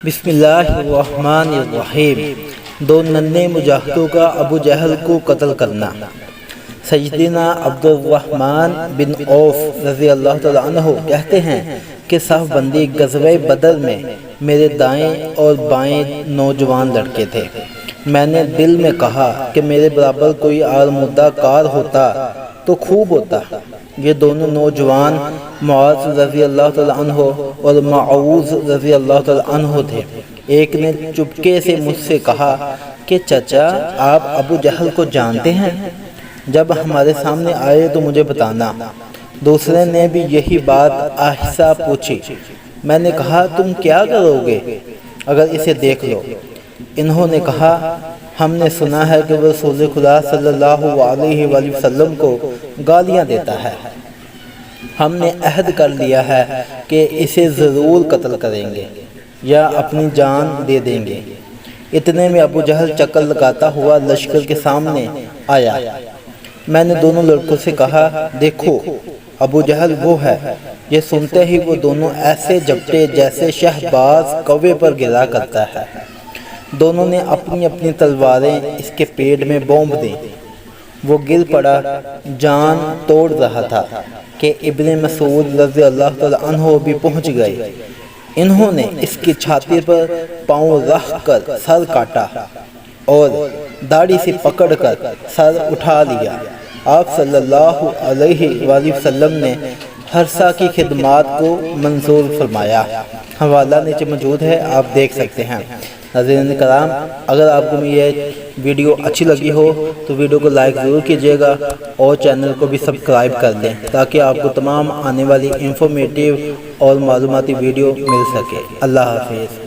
بسم اللہ الرحمن الرحیم۔ دو ننھے مجاہدوں کا ابو جہل کو قتل کرنا۔ سیدنا عبد الرحمن بن عوف رضی اللہ تعالیٰ عنہ کہتے ہیں کہ صف بندی غزوہ بدر میں میرے دائیں اور بائیں نوجوان لڑکے تھے۔ میں نے دل میں کہا کہ میرے برابر کوئی آرمودہ کار ہوتا تو خوب ہوتا۔ یہ دونوں نوجوان معاذ رضی اللہ تعالیٰ عنہ اور معوذ رضی اللہ تعالیٰ عنہ تھے۔ ایک نے چپکے سے مجھ سے کہا کہ چچا آپ ابو جہل کو جانتے ہیں؟ جب ہمارے سامنے آئے تو مجھے بتانا۔ دوسرے نے بھی یہی بات آہستہ پوچھی۔ میں نے کہا تم کیا کرو گے اگر اسے دیکھ لو؟ انہوں نے کہا ہم نے سنا ہے کہ وہ رسول خدا صلی اللہ علیہ وآلہ وسلم کو گالیاں دیتا ہے۔ ہم نے عہد کر لیا ہے کہ اسے ضرور قتل کریں گے یا اپنی جان دے دیں گے۔ اتنے میں ابو جہل چکر لگاتا ہوا لشکر کے سامنے آیا۔ میں نے دونوں لڑکوں سے کہا دیکھو ابو جہل وہ ہے۔ یہ سنتے ہی وہ دونوں ایسے جھپٹے جیسے شہباز کوے پر گرا کرتا ہے۔ دونوں نے اپنی اپنی تلواریں اس کے پیٹ میں بونب دیں۔ وہ گر پڑا، جان توڑ رہا تھا کہ ابن مسعود رضی اللہ تعالیٰ عنہ بھی پہنچ گئے۔ انہوں نے اس کی چھاتی پر پاؤں رکھ کر سر کاٹا اور داڑھی سے پکڑ کر سر اٹھا لیا۔ آپ صلی اللہ علیہ وآلہ وسلم نے حرسہ کی خدمات کو منظور فرمایا۔ حوالہ نیچے موجود ہے، آپ دیکھ سکتے ہیں۔ ناظرین کرام، اگر آپ کو یہ ویڈیو اچھی لگی ہو تو ویڈیو کو لائک ضرور کیجیے گا اور چینل کو بھی سبسکرائب کر دیں تاکہ آپ کو تمام آنے والی انفارمیٹیو اور معلوماتی ویڈیو مل سکے۔ اللہ حافظ۔